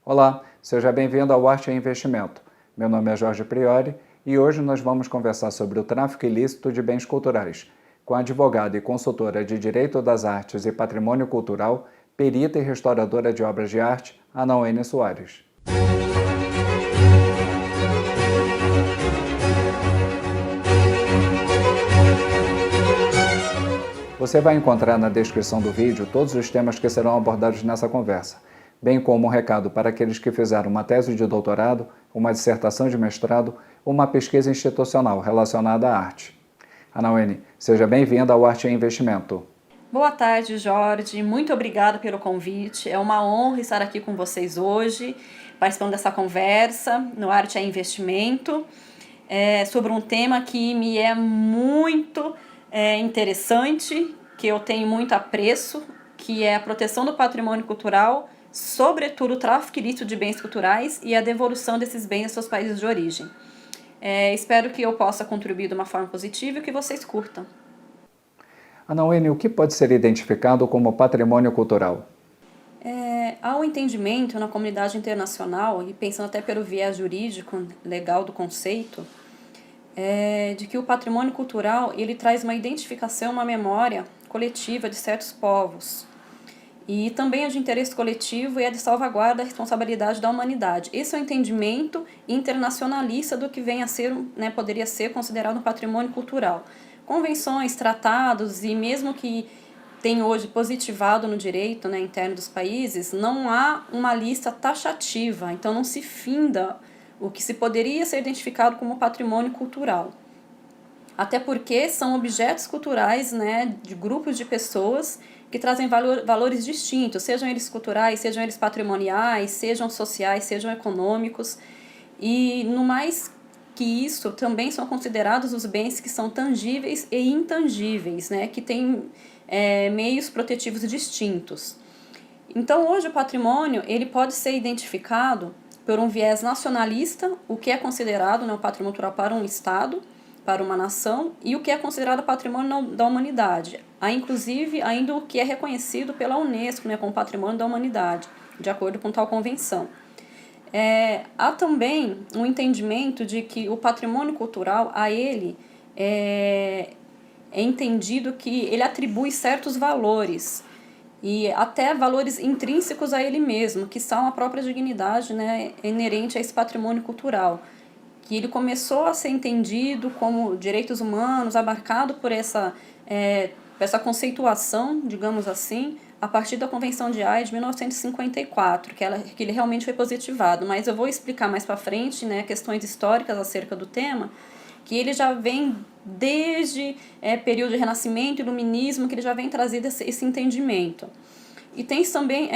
Olá, seja bem-vindo ao Arte e Investimento. Meu nome é Jorge Priori e hoje nós vamos conversar sobre o tráfico ilícito de bens culturais, com a advogada e consultora de Direito das Artes e Patrimônio Cultural, perita e restauradora de obras de arte, Anawane Soares. Você vai encontrar na descrição do vídeo todos os temas que serão abordados nessa conversa, bem como um recado para aqueles que fizeram uma tese de doutorado, uma dissertação de mestrado ou uma pesquisa institucional relacionada à arte. Anawane, seja bem-vinda ao Arte e Investimento. Boa tarde, Jorge. Muito obrigada pelo convite. É uma honra estar aqui com vocês hoje, participando dessa conversa no Arte e Investimento, sobre um tema que me é muito interessante, que eu tenho muito apreço, que é a proteção do patrimônio cultural, sobretudo o tráfico ilícito de bens culturais e a devolução desses bens aos seus países de origem. Espero que eu possa contribuir de uma forma positiva e que vocês curtam. Anawane, o que pode ser identificado como patrimônio cultural? Há um entendimento na comunidade internacional, e pensando até pelo viés jurídico, legal do conceito, de que o patrimônio cultural ele traz uma identificação, uma memória coletiva de certos povos. E também é de interesse coletivo e é de salvaguarda da responsabilidade da humanidade. Esse é o entendimento internacionalista do que vem a ser, poderia ser considerado um patrimônio cultural. Convenções, tratados e mesmo que tem hoje positivado no direito interno dos países, não há uma lista taxativa, então não se finda o que se poderia ser identificado como patrimônio cultural. Até porque são objetos culturais de grupos de pessoas que trazem valores distintos, sejam eles culturais, sejam eles patrimoniais, sejam sociais, sejam econômicos. E no mais que isso, também são considerados os bens que são tangíveis e intangíveis, que têm meios protetivos distintos. Então, hoje o patrimônio ele pode ser identificado por um viés nacionalista, o que é considerado um patrimônio cultural para um Estado, para uma nação, e o que é considerado patrimônio da humanidade. Há, inclusive, ainda o que é reconhecido pela Unesco como patrimônio da humanidade, de acordo com tal convenção. Há também um entendimento de que o patrimônio cultural, a ele, é entendido que ele atribui certos valores, e até valores intrínsecos a ele mesmo, que são a própria dignidade inerente a esse patrimônio cultural, que ele começou a ser entendido como direitos humanos, abarcado por essa conceituação, digamos assim, a partir da Convenção de Haia de 1954, que ele realmente foi positivado. Mas eu vou explicar mais para frente questões históricas acerca do tema, que ele já vem desde período de Renascimento e Iluminismo, que ele já vem trazendo esse entendimento. E tem também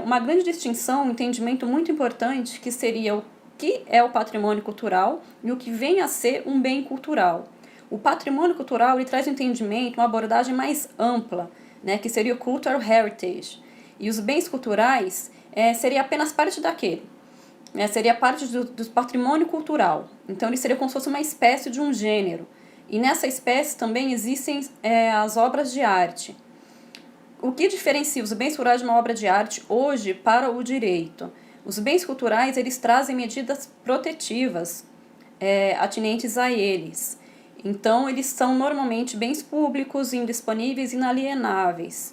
uma grande distinção, um entendimento muito importante, que seria o que é o patrimônio cultural e o que vem a ser um bem cultural. O patrimônio cultural ele traz um entendimento, uma abordagem mais ampla, que seria o cultural heritage. E os bens culturais seria apenas parte daquele. Seria parte do patrimônio cultural. Então, ele seria como se fosse uma espécie de um gênero. E nessa espécie também existem as obras de arte. O que diferencia os bens culturais de uma obra de arte hoje para o direito? Os bens culturais eles trazem medidas protetivas atinentes a eles. Então, eles são normalmente bens públicos, indisponíveis e inalienáveis.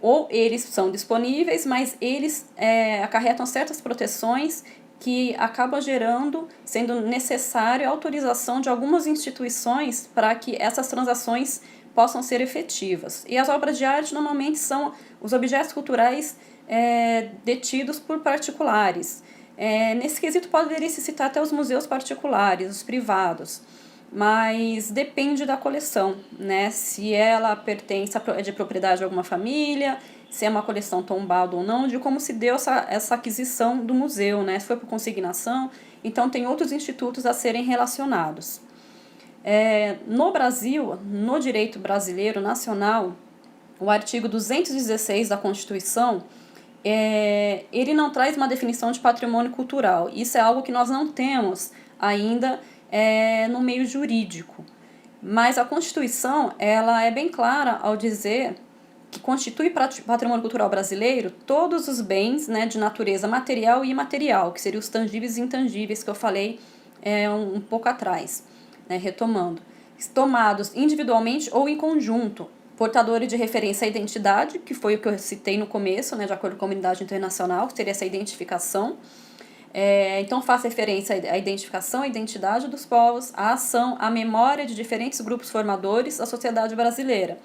Ou eles são disponíveis, mas eles acarretam certas proteções que acabam sendo necessário a autorização de algumas instituições para que essas transações possam ser efetivas. E as obras de arte normalmente são os objetos culturais detidos por particulares. Nesse quesito poderia-se citar até os museus particulares, os privados, mas depende da coleção, se ela pertence de propriedade de alguma família, se é uma coleção tombada ou não, de como se deu essa aquisição do museu, se foi por consignação. Então tem outros institutos a serem relacionados. No Brasil, no direito brasileiro nacional, o artigo 216 da Constituição, ele não traz uma definição de patrimônio cultural. Isso é algo que nós não temos ainda no meio jurídico. Mas a Constituição ela é bem clara ao dizer que constitui patrimônio cultural brasileiro todos os bens, né, de natureza material e imaterial, que seriam os tangíveis e intangíveis que eu falei um pouco atrás, né, retomando, tomados individualmente ou em conjunto, portadores de referência à identidade, que foi o que eu citei no começo, né, de acordo com a comunidade internacional, que seria essa identificação. Então faz referência à identificação, à identidade dos povos, à ação, à memória de diferentes grupos formadores da sociedade brasileira.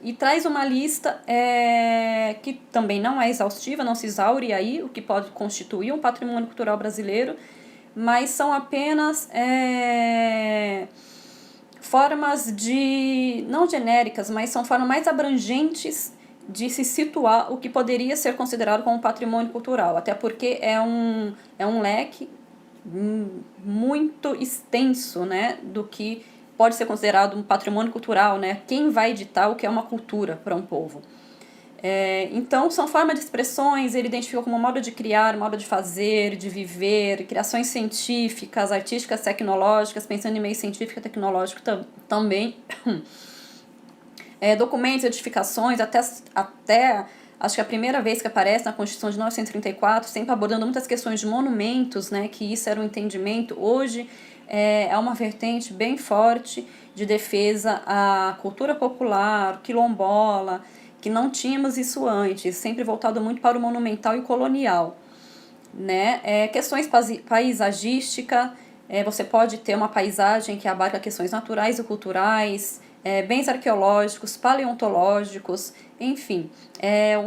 E traz uma lista que também não é exaustiva, não se exaure aí o que pode constituir um patrimônio cultural brasileiro, mas são apenas formas não genéricas, mas são formas mais abrangentes de se situar o que poderia ser considerado como patrimônio cultural, até porque é um leque muito extenso, né, do que pode ser considerado um patrimônio cultural, né, quem vai ditar o que é uma cultura para um povo. Então, são formas de expressões, ele identificou como modo de criar, modo de fazer, de viver, criações científicas, artísticas, tecnológicas, pensando em meio científico e tecnológico também, documentos, edificações, até acho que a primeira vez que aparece na Constituição de 1934, sempre abordando muitas questões de monumentos, né, que isso era um entendimento. Hoje é uma vertente bem forte de defesa à cultura popular, quilombola, que não tínhamos isso antes, sempre voltado muito para o monumental e colonial, né? Questões paisagísticas, você pode ter uma paisagem que abarca questões naturais e culturais, bens arqueológicos, paleontológicos, enfim,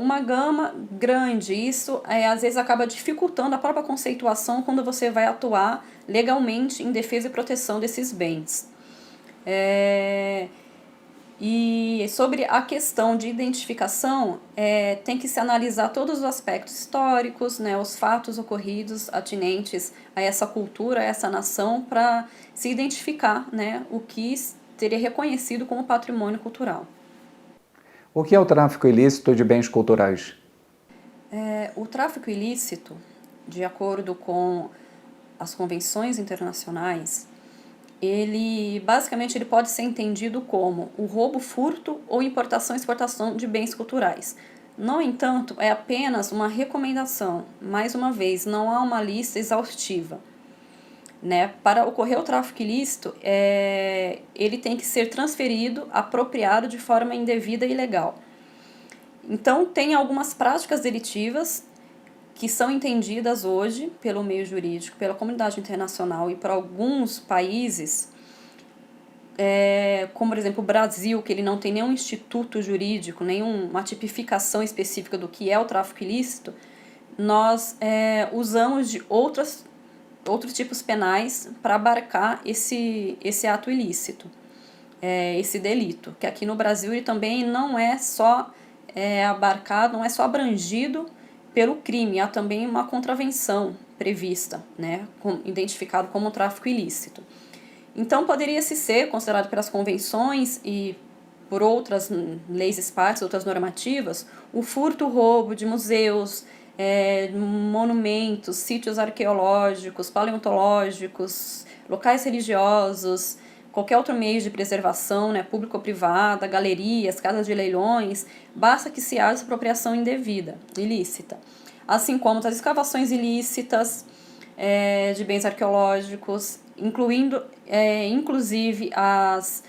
uma gama grande. Isso às vezes acaba dificultando a própria conceituação quando você vai atuar legalmente em defesa e proteção desses bens. E sobre a questão de identificação, tem que se analisar todos os aspectos históricos, né, os fatos ocorridos atinentes a essa cultura, a essa nação, para se identificar, né, o que seria reconhecido como patrimônio cultural. O que é o tráfico ilícito de bens culturais? O tráfico ilícito, de acordo com as convenções internacionais, ele pode ser entendido como o roubo, furto ou importação e exportação de bens culturais. No entanto, é apenas uma recomendação. Mais uma vez, não há uma lista exaustiva. Né? Para ocorrer o tráfico ilícito, ele tem que ser transferido, apropriado de forma indevida e ilegal. Então, tem algumas práticas delitivas que são entendidas hoje pelo meio jurídico, pela comunidade internacional e por alguns países, como, por exemplo, o Brasil, que ele não tem nenhum instituto jurídico, nenhuma tipificação específica do que é o tráfico ilícito, nós usamos de outros tipos penais para abarcar esse ato ilícito, esse delito, que aqui no Brasil ele também não é só abarcado, não é só abrangido pelo crime, há também uma contravenção prevista, né, identificado como tráfico ilícito. Então, poderia-se ser considerado pelas convenções e por outras leis esparsas, outras normativas, o furto, o roubo de museus, monumentos, sítios arqueológicos, paleontológicos, locais religiosos, qualquer outro meio de preservação, né, público ou privada, galerias, casas de leilões, basta que se haja apropriação indevida, ilícita. Assim como as escavações ilícitas de bens arqueológicos, incluindo, inclusive, as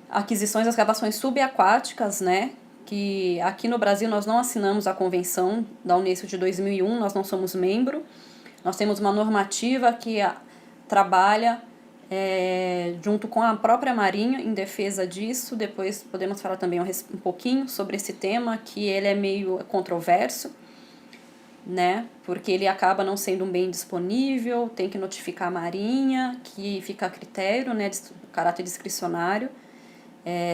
aquisições, as escavações subaquáticas, né, que aqui no Brasil nós não assinamos a Convenção da Unesco de 2001, nós não somos membro, nós temos uma normativa que trabalha junto com a própria Marinha em defesa disso. Depois podemos falar também um pouquinho sobre esse tema, que ele é meio controverso, né, porque ele acaba não sendo um bem disponível, tem que notificar a Marinha, que fica a critério, né, de caráter discricionário,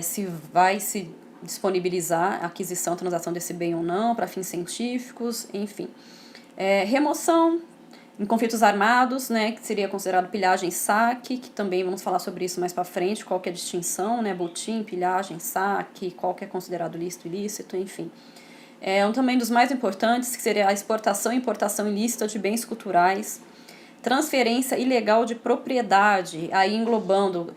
se vai se disponibilizar a aquisição, transação desse bem ou não, para fins científicos, enfim. Remoção em conflitos armados, né, que seria considerado pilhagem e saque, que também vamos falar sobre isso mais para frente, qual que é a distinção, né, botim, pilhagem, saque, qual que é considerado lícito, ilícito, enfim. Um também dos mais importantes, que seria a exportação e importação ilícita de bens culturais, transferência ilegal de propriedade, aí englobando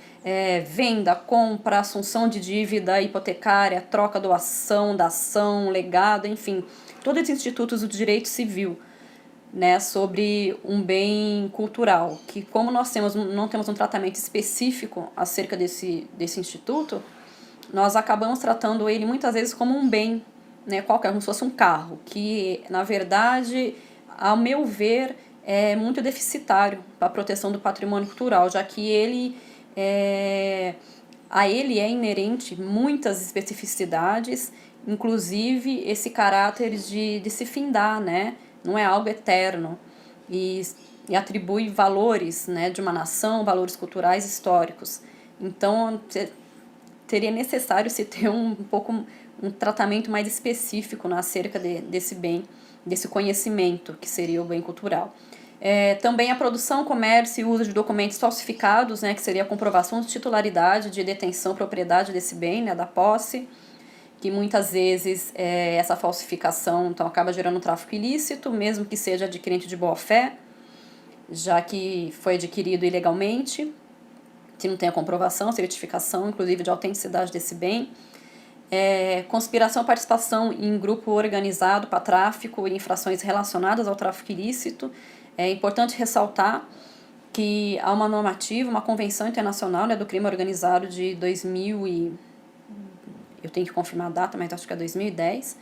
venda, compra, assunção de dívida hipotecária, troca, doação, dação, legado, enfim, todos os institutos do direito civil, né, sobre um bem cultural, que como nós não temos um tratamento específico acerca desse instituto, nós acabamos tratando ele muitas vezes como um bem, né, qualquer, como se fosse um carro, que na verdade, ao meu ver, é muito deficitário para a proteção do patrimônio cultural, já que a ele é inerente muitas especificidades, inclusive esse caráter de se findar, né? Não é algo eterno, e atribui valores, né, de uma nação, valores culturais históricos. Então, seria necessário se ter um tratamento mais específico acerca desse bem, desse conhecimento que seria o bem cultural. Também a produção, comércio e uso de documentos falsificados, né, que seria a comprovação de titularidade, de detenção, propriedade desse bem, né, da posse, que muitas vezes essa falsificação então, acaba gerando um tráfico ilícito, mesmo que seja adquirente de boa-fé, já que foi adquirido ilegalmente, se não tem a comprovação, certificação, inclusive de autenticidade desse bem. Conspiração e participação em grupo organizado para tráfico e infrações relacionadas ao tráfico ilícito. É importante ressaltar que há uma normativa, uma convenção internacional, né, do crime organizado de 2000 e... eu tenho que confirmar a data, mas acho que é 2010,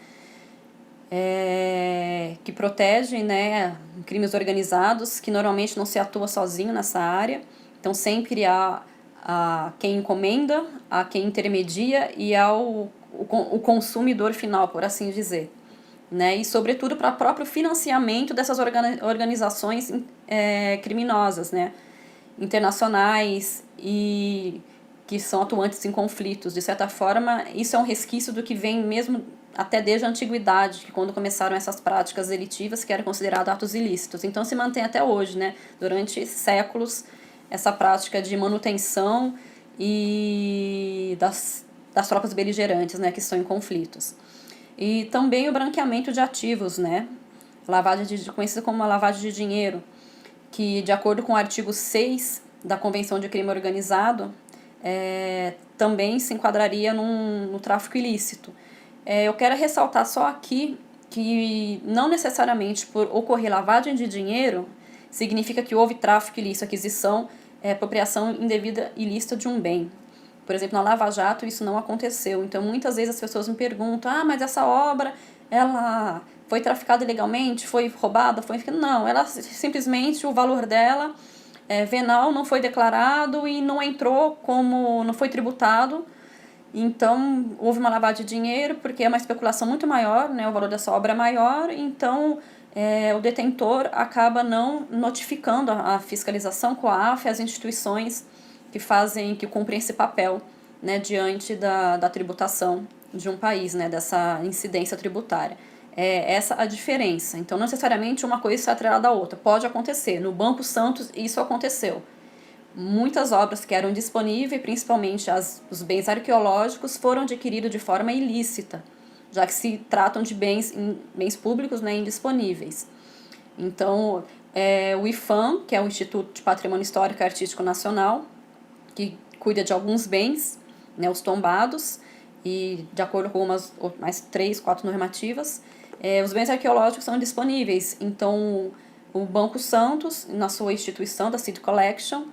que protege, né, crimes organizados, que normalmente não se atua sozinho nessa área. Então, sempre há a quem encomenda, a quem intermedia e ao o consumidor final, por assim dizer. Né? E, sobretudo, para o próprio financiamento dessas organizações criminosas, né? Internacionais e que são atuantes em conflitos. De certa forma, isso é um resquício do que vem mesmo até desde a antiguidade, que quando começaram essas práticas delitivas, que eram consideradas atos ilícitos. Então, se mantém até hoje, né? Durante séculos, essa prática de manutenção e das tropas beligerantes, né, que estão em conflitos. E também o branqueamento de ativos, né, conhecido como a lavagem de dinheiro, que de acordo com o artigo 6 da Convenção de Crime Organizado, também se enquadraria no tráfico ilícito. Eu quero ressaltar só aqui que não necessariamente por ocorrer lavagem de dinheiro significa que houve tráfico ilícito, aquisição, apropriação indevida ilícita de um bem. Por exemplo, na Lava Jato isso não aconteceu. Então, muitas vezes as pessoas me perguntam, mas essa obra, ela foi traficada ilegalmente, foi roubada, Não, ela simplesmente, o valor dela, venal, não foi declarado e não entrou não foi tributado. Então, houve uma lavagem de dinheiro, porque é uma especulação muito maior, né? O valor dessa obra é maior, então o detentor acaba não notificando a fiscalização, COAF, as instituições que cumprem esse papel, né, diante da tributação de um país, né, dessa incidência tributária. Essa a diferença. Então, não necessariamente uma coisa está atrelada à outra. Pode acontecer. No Banco Santos, isso aconteceu. Muitas obras que eram disponíveis, principalmente os bens arqueológicos, foram adquiridos de forma ilícita, já que se tratam de bens públicos, né, indisponíveis. Então, o IPHAN, que é o Instituto de Patrimônio Histórico e Artístico Nacional, que cuida de alguns bens, né, os tombados, e de acordo com mais 3, 4 normativas, os bens arqueológicos são disponíveis. Então, o Banco Santos, na sua instituição da City Collection,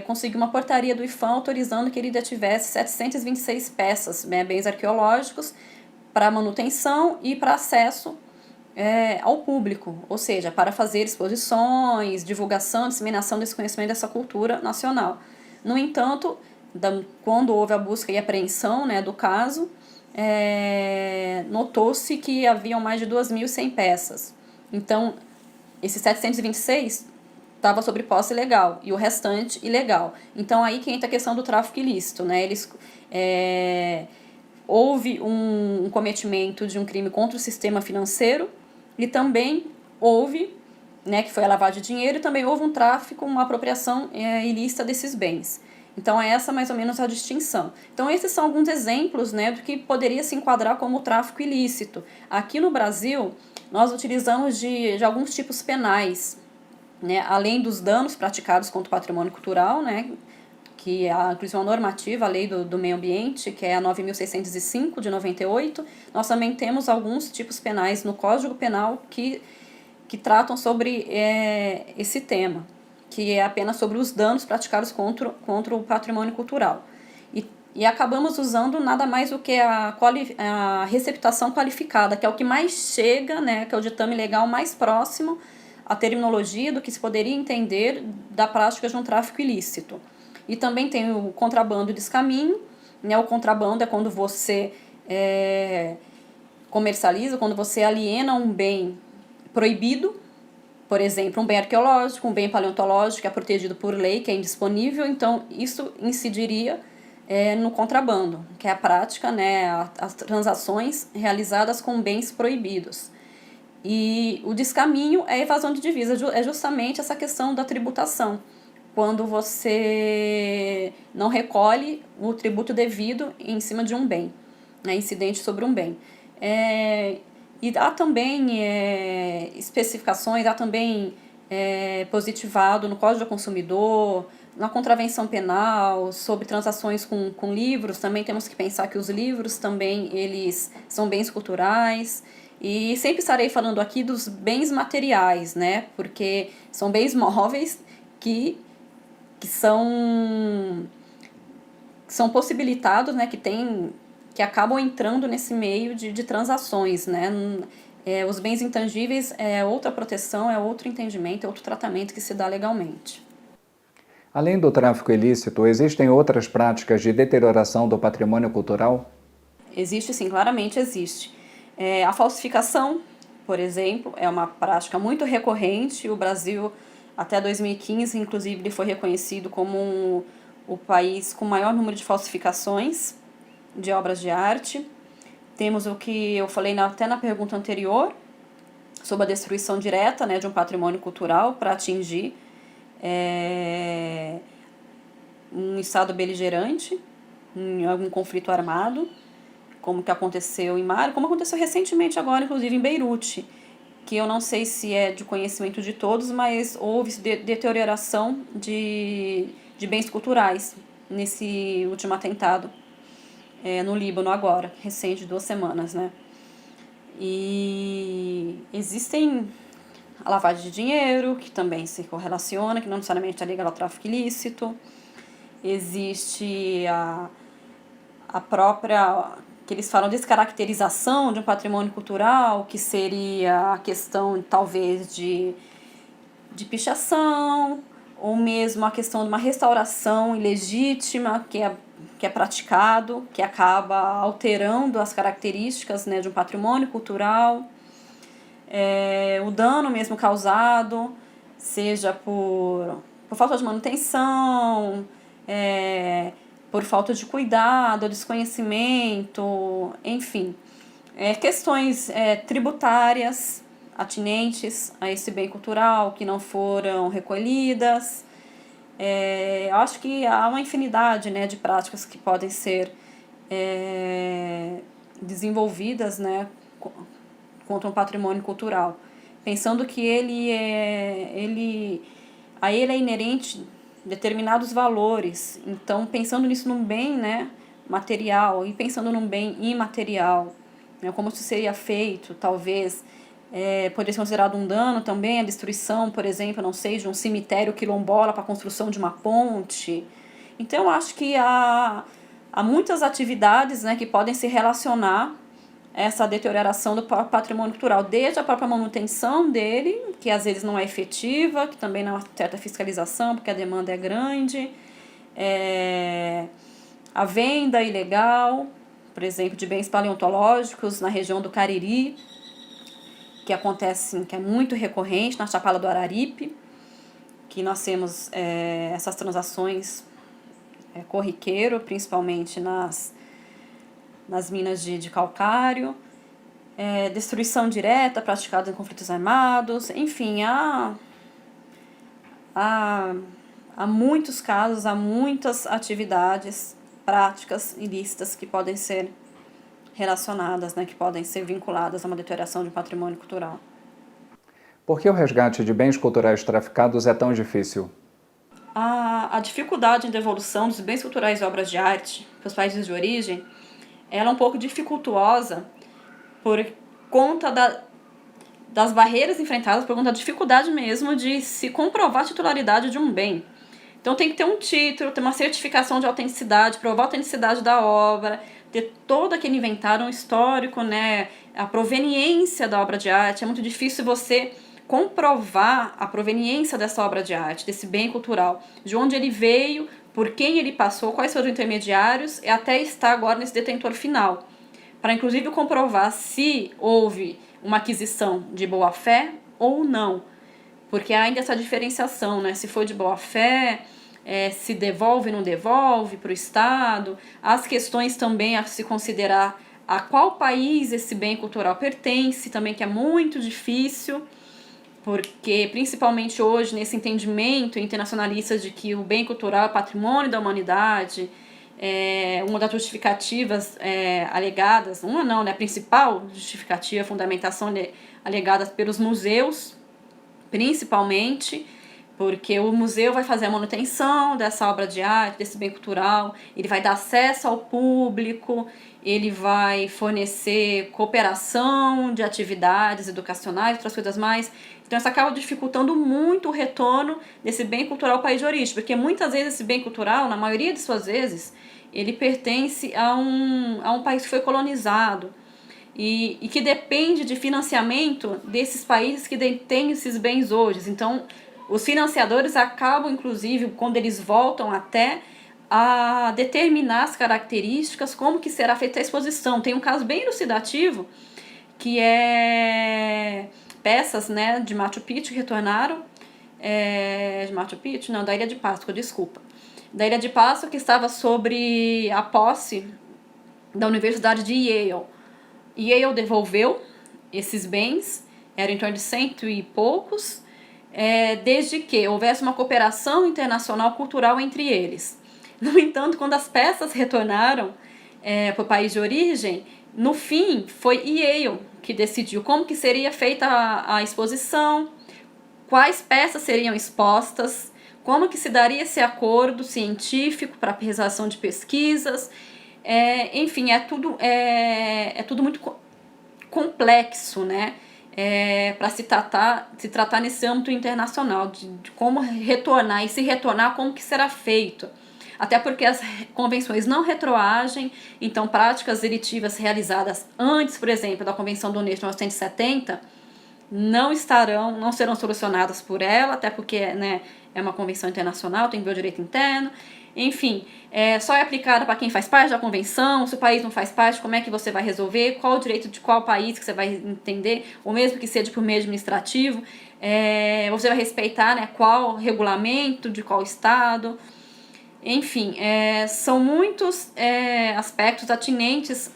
conseguiu uma portaria do IPHAN autorizando que ele detivesse 726 peças, né, bens arqueológicos, para manutenção e para acesso ao público, ou seja, para fazer exposições, divulgação, disseminação desse conhecimento dessa cultura nacional. No entanto, quando houve a busca e apreensão, né, do caso, notou-se que haviam mais de 2.100 peças. Então, esses 726 estava sob posse ilegal e o restante ilegal. Então, aí que entra a questão do tráfico ilícito, né? Houve um cometimento de um crime contra o sistema financeiro e também houve, né, que foi a lavagem de dinheiro, e também houve um tráfico, uma apropriação ilícita desses bens. Então, essa mais ou menos a distinção. Então, esses são alguns exemplos, né, do que poderia se enquadrar como tráfico ilícito. Aqui no Brasil, nós utilizamos de alguns tipos penais, né, além dos danos praticados contra o patrimônio cultural, né, que é inclusive uma normativa, a Lei do Meio Ambiente, que é a 9.605 de 98, nós também temos alguns tipos penais no Código Penal que tratam sobre esse tema, que é apenas sobre os danos praticados contra o patrimônio cultural. E acabamos usando nada mais do que a receptação qualificada, que é o que mais chega, né, que é o ditame legal mais próximo à terminologia do que se poderia entender da prática de um tráfico ilícito. E também tem o contrabando e descaminho, né? O contrabando é quando você comercializa, quando você aliena um bem proibido, por exemplo, um bem arqueológico, um bem paleontológico que é protegido por lei, que é indisponível, então isso incidiria no contrabando, que é a prática, né, as transações realizadas com bens proibidos. E o descaminho é a evasão de divisa, é justamente essa questão da tributação, quando você não recolhe o tributo devido em cima de um bem, né, incidente sobre um bem. E há também especificações, há também positivado no Código do Consumidor, na contravenção penal, sobre transações com livros. Também temos que pensar que os livros também eles são bens culturais. E sempre estarei falando aqui dos bens materiais, né? Porque são bens móveis que são possibilitados, né? Que acabam entrando nesse meio de transações, né? Os bens intangíveis é outra proteção, é outro entendimento, é outro tratamento que se dá legalmente. Além do tráfico ilícito, existem outras práticas de deterioração do patrimônio cultural? Existe sim, claramente existe. A falsificação, por exemplo, é uma prática muito recorrente. O Brasil, até 2015, inclusive, ele foi reconhecido como o país com maior número de falsificações de obras de arte. Temos o que eu falei até na pergunta anterior, sobre a destruição direta, né, de um patrimônio cultural para atingir um estado beligerante, em algum conflito armado, como que aconteceu em Mali, como aconteceu recentemente agora, inclusive em Beirute, que eu não sei se é de conhecimento de todos, mas houve deterioração de bens culturais nesse último atentado no Líbano agora, recente, 2 semanas, né? E existem a lavagem de dinheiro, que também se correlaciona, que não necessariamente está ligado ao tráfico ilícito. Existe a própria, que eles falam, descaracterização de um patrimônio cultural, que seria a questão, talvez, de pichação, ou mesmo a questão de uma restauração ilegítima que é praticado, que acaba alterando as características, né, de um patrimônio cultural. O dano mesmo causado, seja por falta de manutenção, por falta de cuidado, desconhecimento, enfim. Questões tributárias atinentes a esse bem cultural que não foram recolhidas. Eu acho que há uma infinidade, né, de práticas que podem ser desenvolvidas, né, contra um patrimônio cultural, pensando que a ele é inerente determinados valores. Então, pensando nisso num bem, né, material e pensando num bem imaterial, né, como isso seria feito, talvez poderia ser considerado um dano também, a destruição, por exemplo, não sei, de um cemitério quilombola para a construção de uma ponte. Então, eu acho que há muitas atividades, né, que podem se relacionar a essa deterioração do patrimônio cultural, desde a própria manutenção dele, que às vezes não é efetiva, que também não há certa fiscalização, porque a demanda é grande, a venda ilegal, por exemplo, de bens paleontológicos na região do Cariri, que acontece, que é muito recorrente na Chapada do Araripe, que nós temos essas transações corriqueiro, principalmente nas minas de calcário, destruição direta praticada em conflitos armados, enfim, há muitos casos, há muitas atividades, práticas ilícitas que podem ser relacionadas, né, que podem ser vinculadas a uma deterioração de patrimônio cultural. Por que o resgate de bens culturais traficados é tão difícil? A dificuldade em devolução dos bens culturais e obras de arte para os países de origem, ela é um pouco dificultuosa por conta das barreiras enfrentadas, por conta da dificuldade mesmo de se comprovar a titularidade de um bem. Então tem que ter um título, ter uma certificação de autenticidade, provar a autenticidade da obra, ter todo aquele inventário histórico, né? A proveniência da obra de arte. É muito difícil você comprovar a proveniência dessa obra de arte, desse bem cultural, de onde ele veio, por quem ele passou, quais foram os intermediários, e até estar agora nesse detentor final. Para inclusive comprovar se houve uma aquisição de boa-fé ou não. Porque há ainda essa diferenciação, né? Se foi de boa-fé, se devolve ou não devolve para o Estado. As questões também a se considerar a qual país esse bem cultural pertence, também que é muito difícil, porque principalmente hoje nesse entendimento internacionalista de que o bem cultural é patrimônio da humanidade, uma das justificativas alegadas, uma não, né? A principal justificativa, fundamentação alegada pelos museus, principalmente, porque o museu vai fazer a manutenção dessa obra de arte, desse bem cultural, ele vai dar acesso ao público, ele vai fornecer cooperação de atividades educacionais, outras coisas mais. Então isso acaba dificultando muito o retorno desse bem cultural ao país de origem, porque muitas vezes esse bem cultural, na maioria de suas vezes, ele pertence a um país que foi colonizado, e que depende de financiamento desses países que detêm esses bens hoje. Então, os financiadores acabam, inclusive, quando eles voltam até a determinar as características, como que será feita a exposição. Tem um caso bem elucidativo, que é peças, né, de Machu Picchu que retornaram, de Machu Picchu? Não, da Ilha de Páscoa, desculpa. Da Ilha de Páscoa, que estava sobre a posse da Universidade de Yale. Yale devolveu esses bens, eram em torno de 100 e poucos, desde que houvesse uma cooperação internacional cultural entre eles. No entanto, quando as peças retornaram para o país de origem, no fim foi Yale que decidiu como que seria feita a exposição, quais peças seriam expostas, como que se daria esse acordo científico para a realização de pesquisas. Enfim, é tudo muito complexo, né? Para se tratar nesse âmbito internacional, de como retornar, e se retornar, como que será feito. Até porque as convenções não retroagem, então práticas delitivas realizadas antes, por exemplo, da Convenção da Unesco de 1970, não serão solucionadas por ela, até porque, né, é uma convenção internacional, tem que ver o direito interno. Enfim, só é aplicada para quem faz parte da convenção. Se o país não faz parte, como é que você vai resolver? Qual o direito de qual país que você vai entender? Ou mesmo que seja por meio administrativo, você vai respeitar, né, qual regulamento de qual estado. Enfim, são muitos aspectos atinentes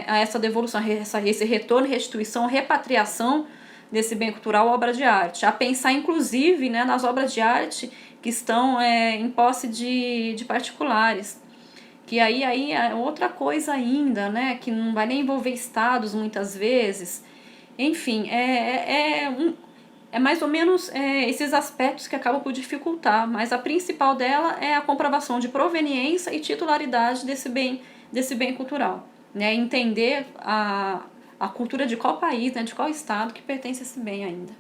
a essa devolução, esse retorno, restituição, repatriação desse bem cultural, obra de arte. A pensar, inclusive, né, nas obras de arte que estão em posse de particulares. Que aí é outra coisa ainda, né, que não vai nem envolver estados muitas vezes. Enfim, é mais ou menos esses aspectos que acabam por dificultar, mas a principal dela é a comprovação de proveniência e titularidade desse bem cultural, né? Entender a cultura de qual país, né, de qual estado que pertence a esse bem ainda.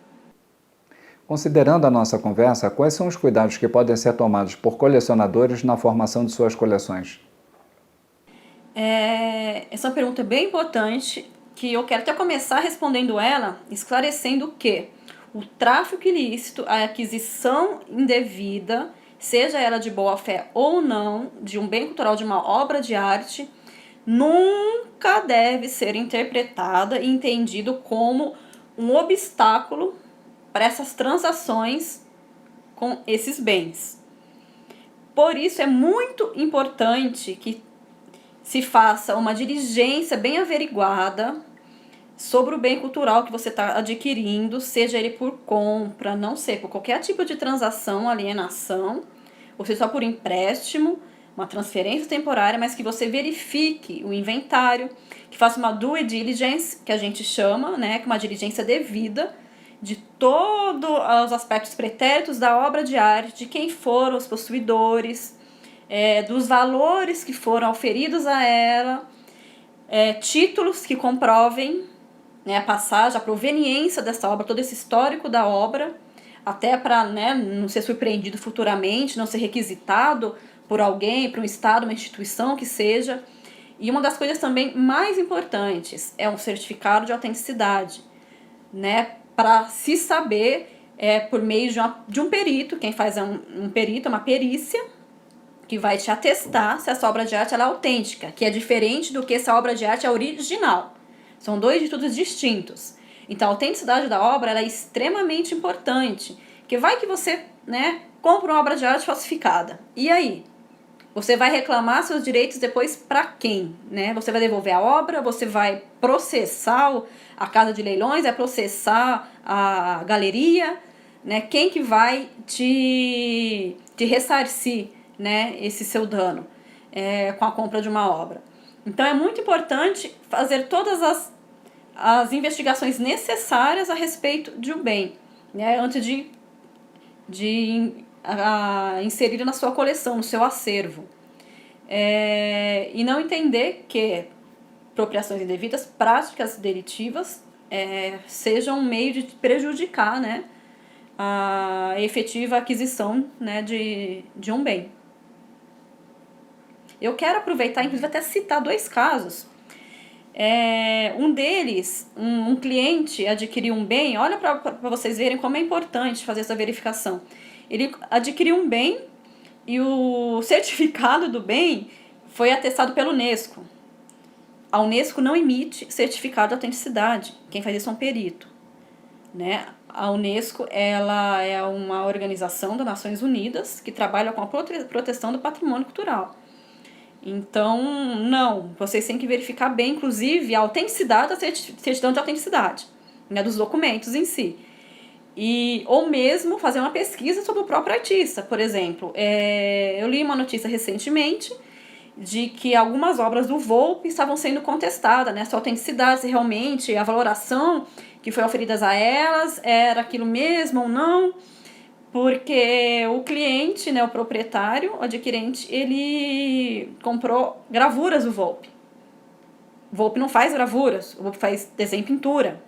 Considerando a nossa conversa, quais são os cuidados que podem ser tomados por colecionadores na formação de suas coleções? Essa é uma pergunta bem importante, que eu quero até começar respondendo ela, esclarecendo que o tráfico ilícito, a aquisição indevida, seja ela de boa-fé ou não, de um bem cultural, de uma obra de arte, nunca deve ser interpretada e entendido como um obstáculo para essas transações com esses bens. Por isso é muito importante que se faça uma diligência bem averiguada sobre o bem cultural que você está adquirindo, seja ele por compra, não sei, por qualquer tipo de transação, alienação, ou seja, só por empréstimo, uma transferência temporária, mas que você verifique o inventário, que faça uma due diligence, que a gente chama, né, que é uma diligência devida, de todos os aspectos pretéritos da obra de arte, de quem foram os possuidores, dos valores que foram auferidos a ela, títulos que comprovem, né, a passagem, a proveniência dessa obra, todo esse histórico da obra, até para, né, não ser surpreendido futuramente, não ser requisitado por alguém, por um Estado, uma instituição que seja. E uma das coisas também mais importantes é um certificado de autenticidade, né, para se saber, por meio de um perito, quem faz um perito, é uma perícia, que vai te atestar se essa obra de arte ela é autêntica, que é diferente do que se a obra de arte é original. São dois estudos distintos. Então, a autenticidade da obra ela é extremamente importante, porque vai que você, né, compra uma obra de arte falsificada. E aí? Você vai reclamar seus direitos depois para quem? Né? Você vai devolver a obra, você vai processar a casa de leilões, vai processar a galeria, né? Quem que vai te ressarcir, né, esse seu dano com a compra de uma obra? Então é muito importante fazer todas as investigações necessárias a respeito de um bem, né, antes de inserir na sua coleção, no seu acervo. E não entender que apropriações indevidas, práticas delitivas, sejam um meio de prejudicar, né, a efetiva aquisição, né, de um bem. Eu quero aproveitar, inclusive, até citar 2 casos. Um deles, um cliente adquiriu um bem, olha para vocês verem como é importante fazer essa verificação. Ele adquiriu um bem e o certificado do bem foi atestado pela Unesco. A Unesco não emite certificado de autenticidade, quem faz isso é um perito, né? A Unesco ela é uma organização das Nações Unidas que trabalha com a proteção do patrimônio cultural. Então, não, vocês têm que verificar bem, inclusive, a autenticidade da certidão de autenticidade, né, dos documentos em si. Ou mesmo fazer uma pesquisa sobre o próprio artista. Por exemplo, eu li uma notícia recentemente de que algumas obras do Volpi estavam sendo contestadas, né, sua autenticidade, se realmente a valoração que foi oferida a elas era aquilo mesmo ou não. Porque o cliente, né, o proprietário, o adquirente, ele comprou gravuras do Volpi. O Volpi não faz gravuras, o Volpi faz desenho e pintura.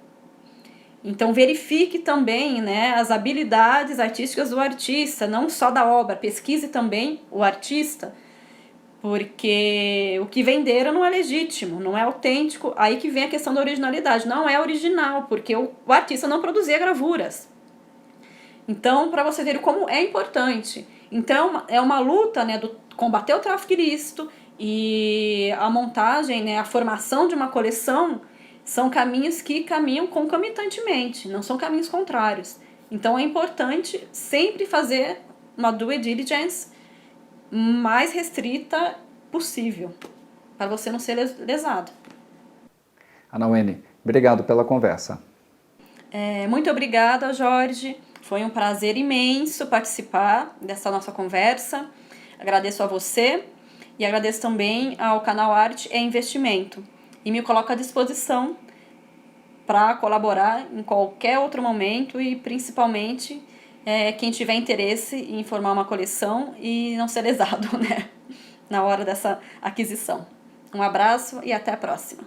Então verifique também, né, as habilidades artísticas do artista, não só da obra, pesquise também o artista, porque o que venderam não é legítimo, não é autêntico. Aí que vem a questão da originalidade, não é original, porque o artista não produzia gravuras. Então, para você ver como é importante. Então, é uma luta, né, do combater o tráfico ilícito e a montagem, né, a formação de uma coleção são caminhos que caminham concomitantemente, não são caminhos contrários. Então, é importante sempre fazer uma due diligence mais restrita possível, para você não ser lesado. Ana Wene, obrigado pela conversa. Muito obrigada, Jorge. Foi um prazer imenso participar dessa nossa conversa. Agradeço a você e agradeço também ao canal Arte é Investimento. E me coloco à disposição para colaborar em qualquer outro momento e principalmente quem tiver interesse em formar uma coleção e não ser lesado, né, na hora dessa aquisição. Um abraço e até a próxima.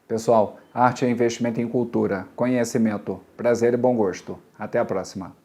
Pessoal, arte é investimento em cultura, conhecimento, prazer e bom gosto. Até a próxima.